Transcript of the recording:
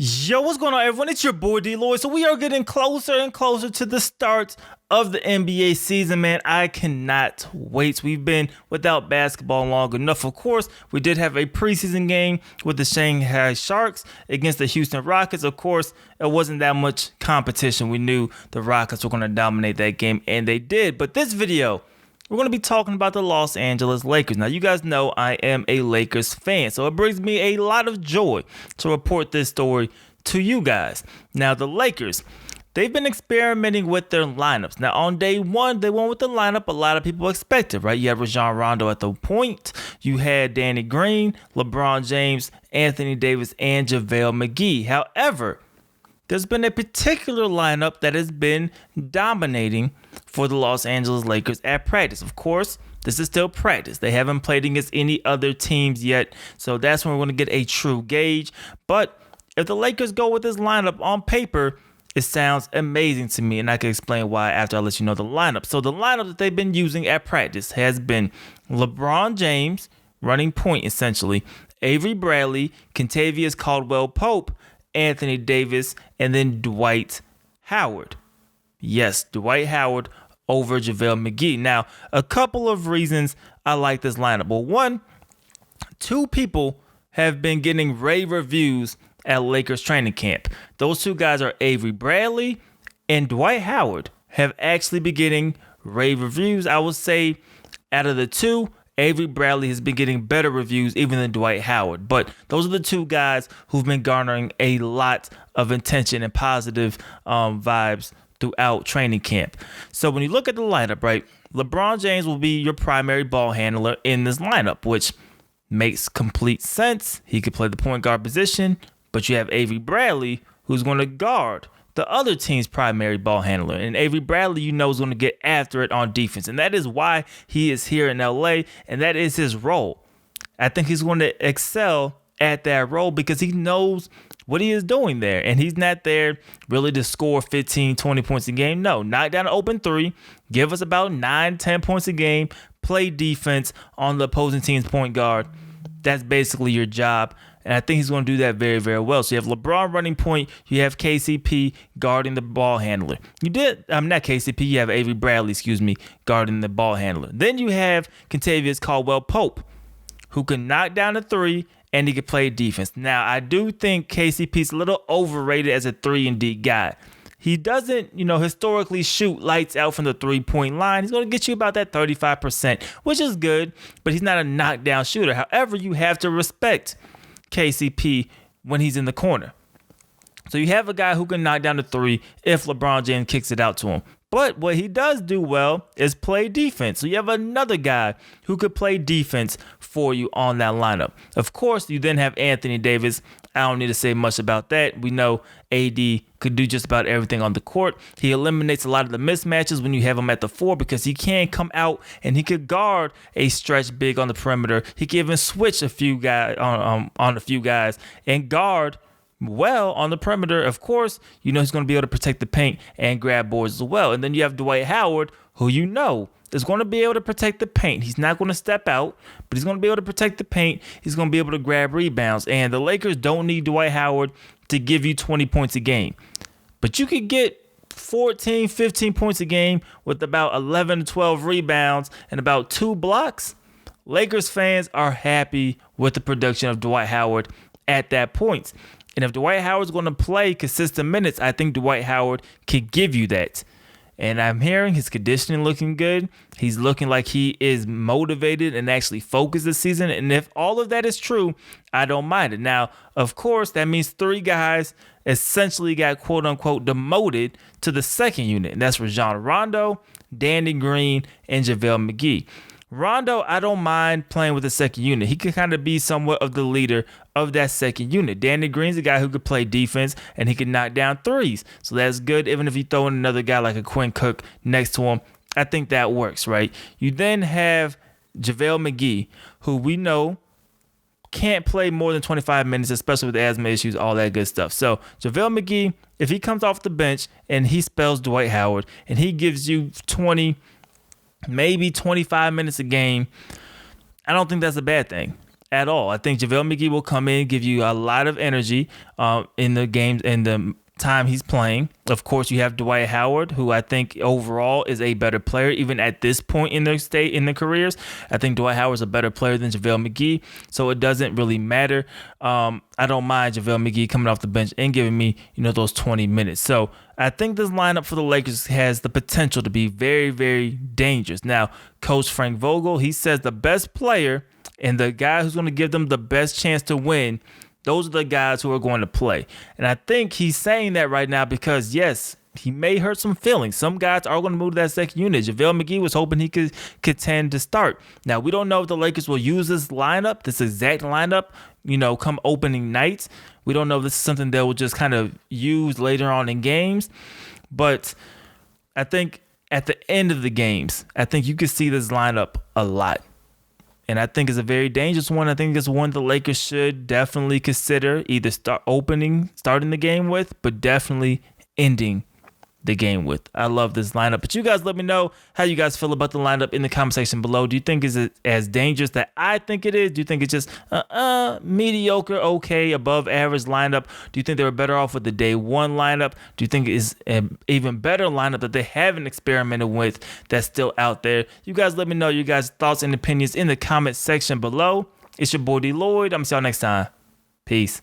Yo, what's going on, everyone? It's your boy DLloyd. So we are getting closer and closer to the start of the NBA season, man. I cannot wait. We've been without basketball long enough. Of course, we did have a preseason game with the Shanghai Sharks against the Houston Rockets. Of course, it wasn't that much competition. We knew the Rockets were going to dominate that game, and they did. But this video, we're going to be talking about the Los Angeles Lakers. Now, you guys know I am a Lakers fan, so it brings me a lot of joy to report this story to you guys. Now, the Lakers, they've been experimenting with their lineups. Now, on day one, they went with the lineup a lot of people expected, right? You had Rajon Rondo at the point. You had Danny Green, LeBron James, Anthony Davis, and JaVale McGee. However, there's been a particular lineup that has been dominating for the Los Angeles Lakers at practice. Of course, this is still practice. They haven't played against any other teams yet, so that's when we're going to get a true gauge. But if the Lakers go with this lineup on paper, it sounds amazing to me, and I can explain why after I let you know the lineup. So the lineup that they've been using at practice has been LeBron James, running point essentially, Avery Bradley, Kentavious Caldwell-Pope, Anthony Davis, and then Dwight Howard. Yes, Dwight Howard over JaVale McGee. Now, a couple of reasons I like this lineup. Well, one, two people have been getting rave reviews at Lakers training camp. Those two guys are Avery Bradley and Dwight Howard have actually been getting rave reviews. I would say out of the two, Avery Bradley has been getting better reviews even than Dwight Howard. But those are the two guys who've been garnering a lot of attention and positive vibes throughout training camp. So when you look at the lineup, right, LeBron James will be your primary ball handler in this lineup, which makes complete sense. He could play the point guard position, but you have Avery Bradley who's going to guard the other team's primary ball handler. And Avery Bradley, you know, is going to get after it on defense. And that is why he is here in LA, and that is his role. I think he's going to excel at that role because he knows what he is doing there. And he's not there really to score 15, 20 points a game. No, knock down an open three, give us about 9, 10 points a game, play defense on the opposing team's point guard. That's basically your job. And I think he's going to do that very, very well. So you have LeBron running point. You have KCP guarding the ball handler. Not KCP. You have Avery Bradley, guarding the ball handler. Then you have Kentavious Caldwell-Pope, who can knock down a three and he can play defense. Now, I do think KCP's a little overrated as a 3-and-D guy. He doesn't, historically shoot lights out from the three-point line. He's going to get you about that 35%, which is good, but he's not a knockdown shooter. However, you have to respect KCP when he's in the corner. So you have a guy who can knock down the three if LeBron James kicks it out to him. But what he does do well is play defense. So you have another guy who could play defense for you on that lineup. Of course, you then have Anthony Davis. I don't need to say much about that. We know AD could do just about everything on the court. He eliminates a lot of the mismatches when you have him at the 4 because he can come out and he could guard a stretch big on the perimeter. He can even switch a few guys on a few guys and guard well on the perimeter. Of course, he's going to be able to protect the paint and grab boards as well. And then you have Dwight Howard, who is going to be able to protect the paint. He's not going to step out, but he's going to be able to protect the paint. He's going to be able to grab rebounds. And the Lakers don't need Dwight Howard to give you 20 points a game. But you could get 14, 15 points a game with about 11 to 12 rebounds and about 2 blocks. Lakers fans are happy with the production of Dwight Howard at that point. And if Dwight Howard's going to play consistent minutes, I think Dwight Howard can give you that. And I'm hearing his conditioning looking good. He's looking like he is motivated and actually focused this season. And if all of that is true, I don't mind it. Now, of course, that means 3 guys essentially got quote unquote demoted to the second unit. And that's Rajon Rondo, Danny Green, and JaVale McGee. Rondo, I don't mind playing with the second unit. He could kind of be somewhat of the leader of that second unit. Danny Green's a guy who could play defense and he can knock down threes. So that's good. Even if you throw in another guy like a Quinn Cook next to him, I think that works, right? You then have JaVale McGee, who we know can't play more than 25 minutes, especially with asthma issues, all that good stuff. So JaVale McGee, if he comes off the bench and he spells Dwight Howard and he gives you 20, maybe 25 minutes a game, I don't think that's a bad thing. at all. I think JaVale McGee will come in, give you a lot of energy in the games and the time he's playing. Of course, you have Dwight Howard, who I think overall is a better player, even at this point in their careers. I think Dwight Howard's a better player than JaVale McGee, so it doesn't really matter. I don't mind JaVale McGee coming off the bench and giving me, those 20 minutes. So I think this lineup for the Lakers has the potential to be very, very dangerous. Now, Coach Frank Vogel, he says the best player and the guy who's going to give them the best chance to win, those are the guys who are going to play. And I think he's saying that right now because, yes, he may hurt some feelings. Some guys are going to move to that second unit. JaVale McGee was hoping he could contend to start. Now, we don't know if the Lakers will use this lineup, this exact lineup, come opening night. We don't know if this is something they will just kind of use later on in games. But I think at the end of the games, I think you could see this lineup a lot. And I think it's a very dangerous one. I think it's one the Lakers should definitely consider either starting the game with, but definitely ending the game with. I love this lineup. But you guys let me know how you guys feel about the lineup in the comment section below. Do you think is it as dangerous that I think it is? Do you think it's just mediocre, okay, above average lineup? Do you think they were better off with the day one lineup? Do you think it's an even better lineup that they haven't experimented with that's still out there? You guys let me know your guys' thoughts and opinions in the comment section below. It's your boy DLloyd. I'm see y'all next time. Peace.